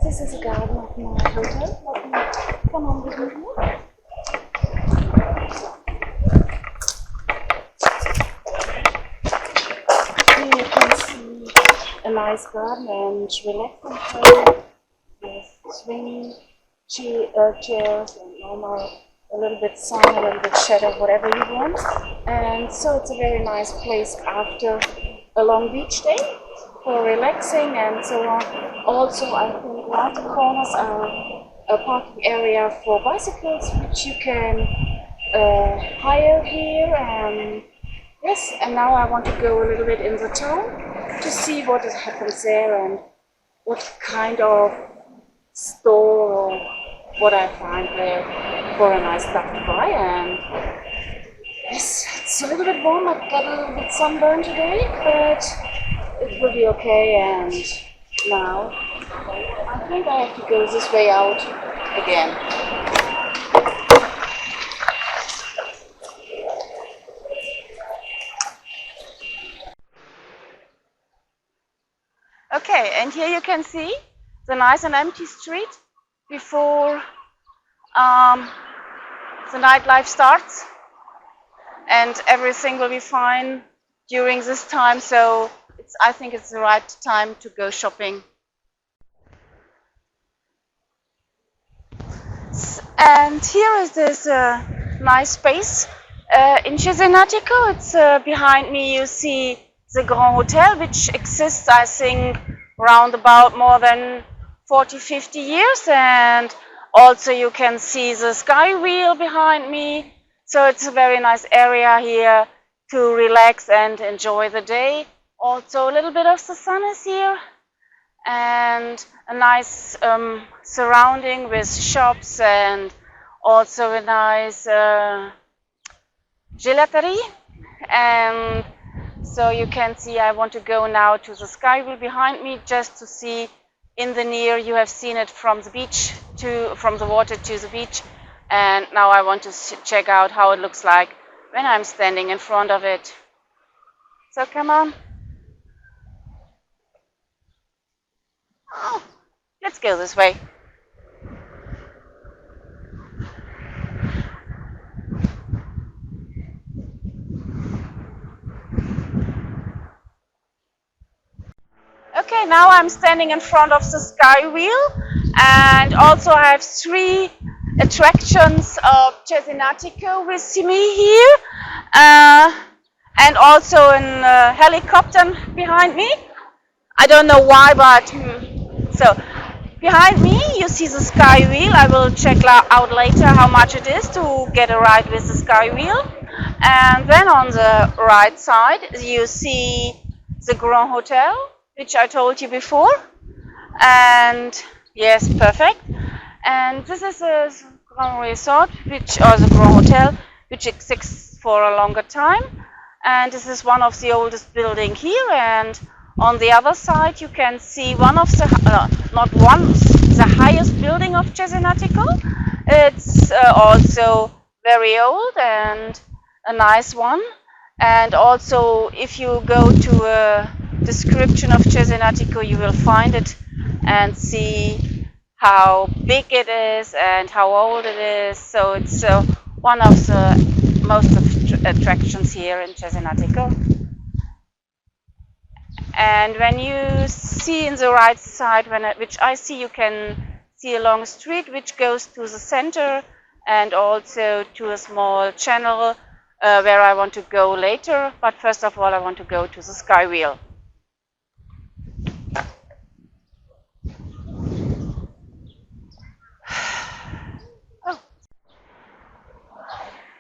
This is a garden of my hotel. Come on with me. Here you can see a nice garden and relaxing home with swinging chairs and normal, a little bit sun, a little bit shadow, whatever you want. And so it's a very nice place after a long beach day for relaxing and so on. Also, I think right the corners are a parking area for bicycles, which you can hire here. And yes, and now I want to go a little bit in the town to see what happens there and what kind of store or what I find there for a nice stuff to buy. And yes, it's a little bit warm. I got a little bit sunburned today, but it will be okay. And now I think I have to go this way out again. Okay, and here you can see the nice and empty street before the nightlife starts, and everything will be fine during this time, so I think it's the right time to go shopping. And here is this nice space in Cesenatico. It's behind me. You see the Grand Hotel, which exists, I think, around about more than 40-50 years, and also you can see the sky wheel behind me. So it's a very nice area here to relax and enjoy the day. Also a little bit of the sun is here, and a nice surrounding with shops, and also a nice gelaterie. And so you can see I want to go now to the sky wheel behind me just to see in the near. You have seen it from the beach from the water to the beach, and now I want to check out how it looks like when I'm standing in front of it. So come on. Oh, let's go this way. Okay, now I'm standing in front of the sky wheel, and also I have 3 attractions of Cesenatico with me here, and also a helicopter behind me. I don't know why, but so behind me you see the sky wheel. I will check out later how much it is to get a ride with the sky wheel. And then on the right side you see the Grand Hotel, which I told you before. And yes, perfect. And this is a Grand Resort, or the Grand Hotel, which exists for a longer time. And this is one of the oldest buildings here. And on the other side, you can see one of the, the highest building of Cesenatico. It's also very old and a nice one. And also, if you go to a description of Cesenatico, you will find it and see how big it is and how old it is. So it's one of the most attractions here in Cesenatico. And when you see in the right side, which I see, you can see a long street which goes to the center and also to a small channel where I want to go later. But first of all, I want to go to the sky wheel. Oh.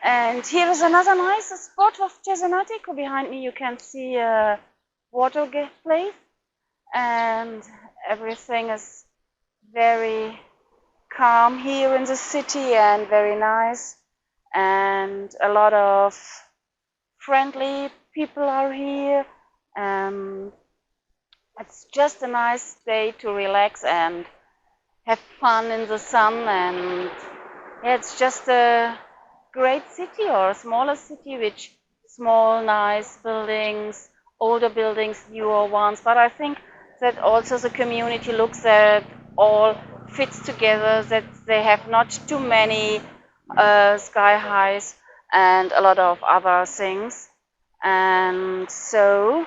And here is another nice spot of Cesenatico. Behind me you can see a water place, and everything is very calm here in the city and very nice, and a lot of friendly people are here. It's just a nice day to relax and have fun in the sun, and yeah, it's just a great city, or a smaller city, which small nice buildings, older buildings, newer ones. But I think that also the community looks at all fits together, that they have not too many sky highs and a lot of other things. And so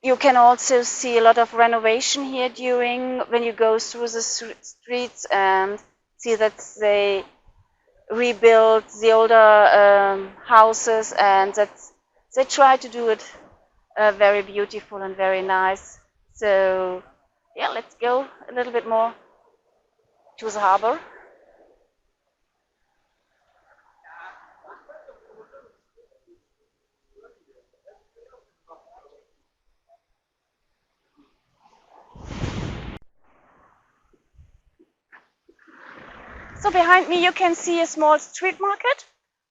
you can also see a lot of renovation here during when you go through the streets and see that they rebuild the older houses, and that they try to do it very beautiful and very nice. So yeah, let's go a little bit more to the harbor. So behind me you can see a small street market.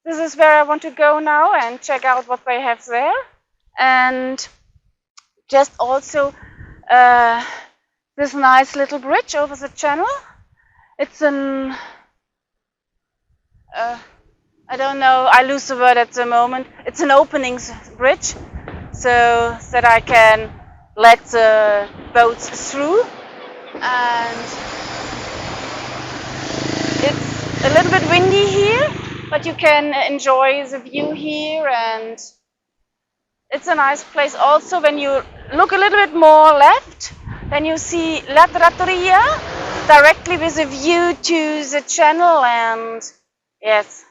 This is where I want to go now and check out what they have there. And just also this nice little bridge over the channel. It's an I don't know, I lose the word at the moment. It's an opening bridge, so that I can let the boats through. And it's a little bit windy here, but you can enjoy the view here, and it's a nice place. Also, when you look a little bit more left, then you see La Trattoria directly with a view to the channel. And yes,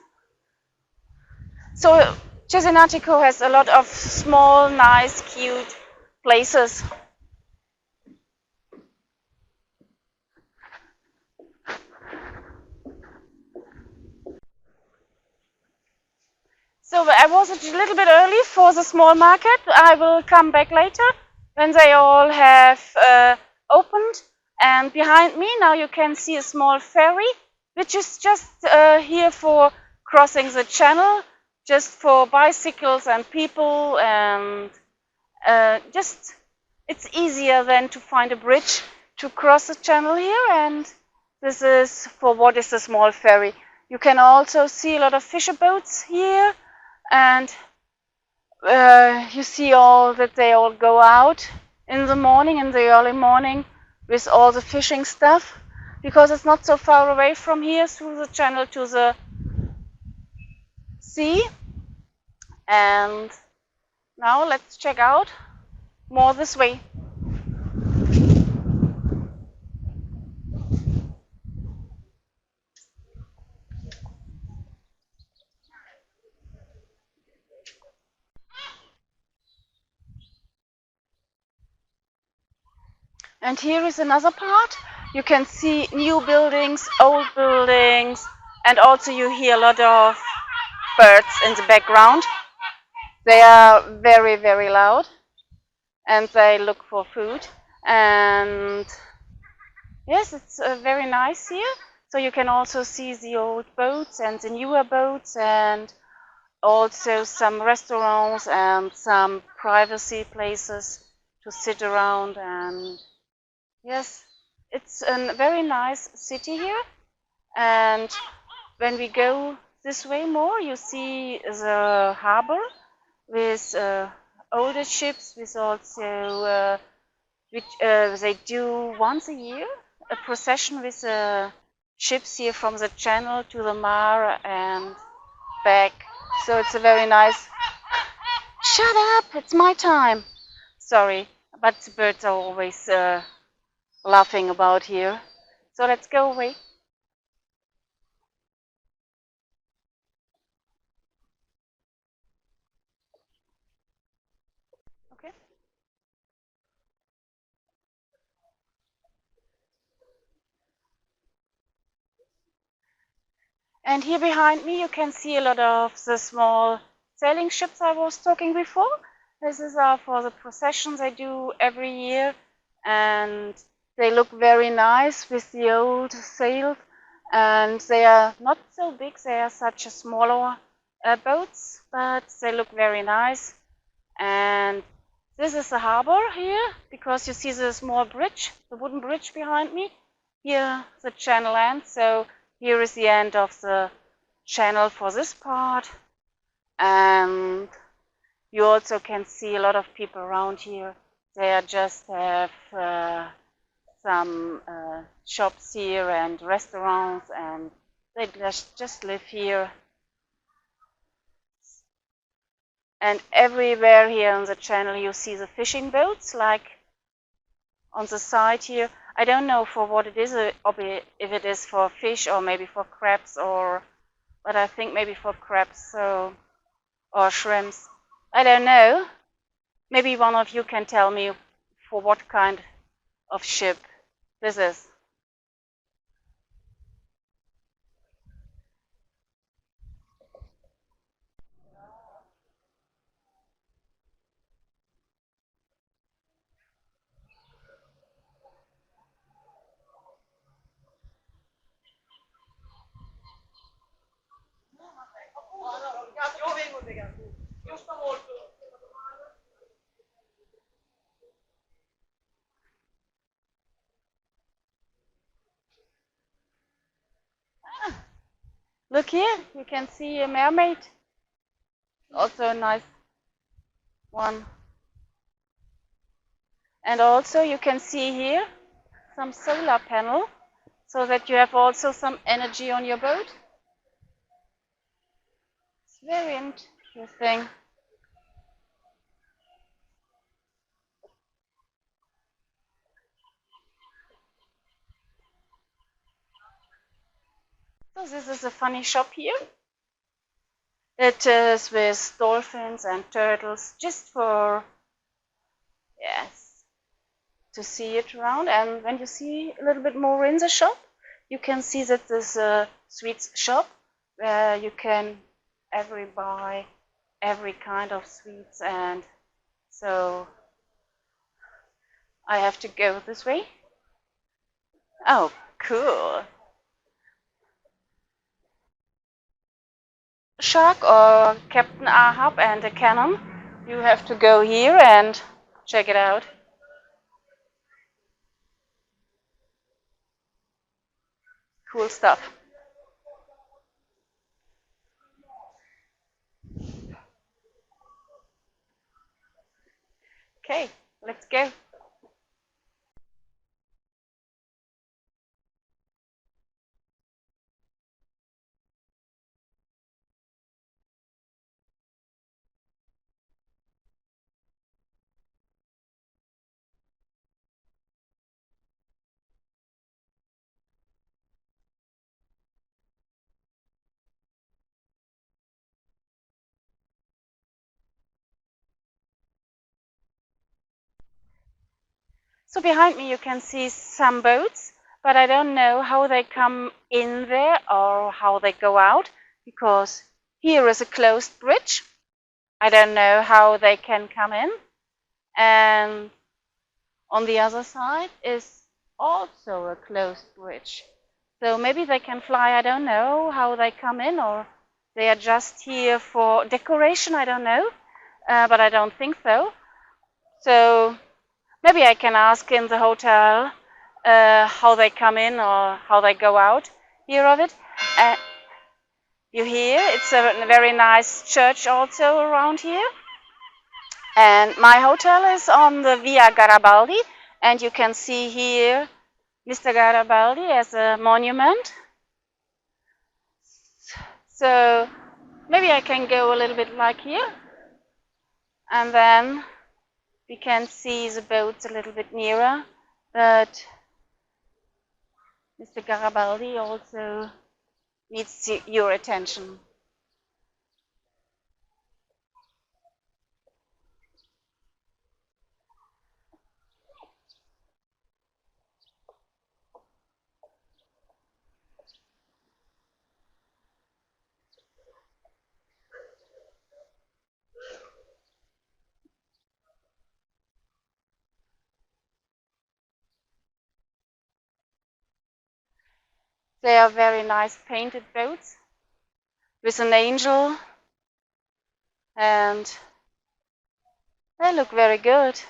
so Cesenatico has a lot of small, nice, cute places. So I was a little bit early for the small market. I will come back later when they all have opened. And behind me now you can see a small ferry, which is just here for crossing the channel, just for bicycles and people, and just it's easier than to find a bridge to cross the channel here. And this is for what is a small ferry. You can also see a lot of fisher boats here, and you see all that they all go out in the morning, in the early morning, with all the fishing stuff, because it's not so far away from here through the channel to the sea. And now let's check out more this way. And here is another part. You can see new buildings, old buildings, and also you hear a lot of birds in the background. They are very, very loud, and they look for food. And yes, it's very nice here. So you can also see the old boats and the newer boats, and also some restaurants and some privacy places to sit around. And yes, it's a very nice city here. And when we go this way more, you see the harbor with older ships, with also which they do once a year a procession with ships here from the channel to the Mar and back. So it's a very nice. Shut up! It's my time. Sorry, but the birds are always laughing about here. So let's go away. Okay. And here behind me you can see a lot of the small sailing ships I was talking before. This is for the processions they do every year, and they look very nice with the old sails, and they are not so big, they are such a smaller boats, but they look very nice. And this is the harbor here, because you see the small bridge, the wooden bridge behind me. Here the channel ends, so here is the end of the channel for this part. And you also can see a lot of people around here. They are just have some shops here and restaurants, and they just live here. And everywhere here on the channel you see the fishing boats, like on the side here. I don't know for what it is, if it is for fish or maybe for crabs, but I think maybe for crabs or shrimps. I don't know. Maybe one of you can tell me for what kind of ship this is. Look here, you can see a mermaid. Also a nice one. And also you can see here some solar panel, so that you have also some energy on your boat. It's very interesting. So this is a funny shop here. It is with dolphins and turtles, just for, yes, to see it around. And when you see a little bit more in the shop, you can see that there's a sweets shop where you can buy every kind of sweets. And so I have to go this way. Oh, cool. Shark or Captain Ahab and a cannon. You have to go here and check it out. Cool stuff. Okay, let's go. So behind me you can see some boats, but I don't know how they come in there or how they go out, because here is a closed bridge. I don't know how they can come in. And on the other side is also a closed bridge. So maybe they can fly, I don't know how they come in, or they are just here for decoration, I don't know, but I don't think so. So maybe I can ask in the hotel how they come in or how they go out here of it. You hear, it's a very nice church also around here. And my hotel is on the Via Garibaldi, and you can see here Mr. Garibaldi as a monument. So maybe I can go a little bit like here, and then we can see the boats a little bit nearer, but Mr. Garibaldi also needs your attention. They are very nice painted boats with an angel, and they look very good.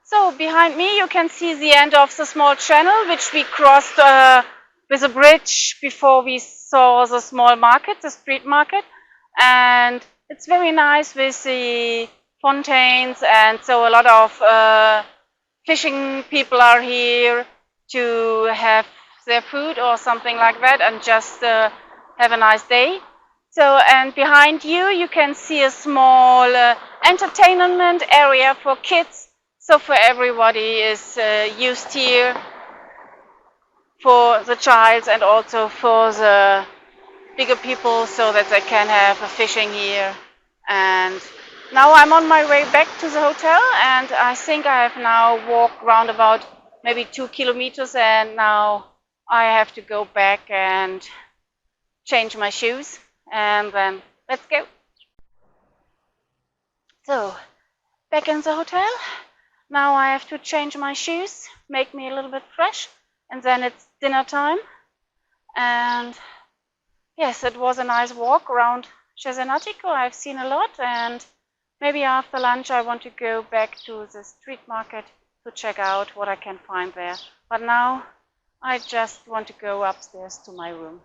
So behind me you can see the end of the small channel which we crossed with a bridge before we saw the small market, the street market. And it's very nice with the fontaines, and so a lot of fishing people are here to have their food or something like that and just have a nice day. So, and behind you, you can see a small entertainment area for kids. So for everybody is used here, for the child and also for the bigger people, so that they can have a fishing here. And now I'm on my way back to the hotel, and I think I have now walked around about maybe 2 kilometers, and now I have to go back and change my shoes, and then let's go. So, back in the hotel. Now I have to change my shoes, make me a little bit fresh, and then it's dinner time. And yes, it was a nice walk around Cesenatico. I've seen a lot, and maybe after lunch I want to go back to the street market to check out what I can find there. But now I just want to go upstairs to my room.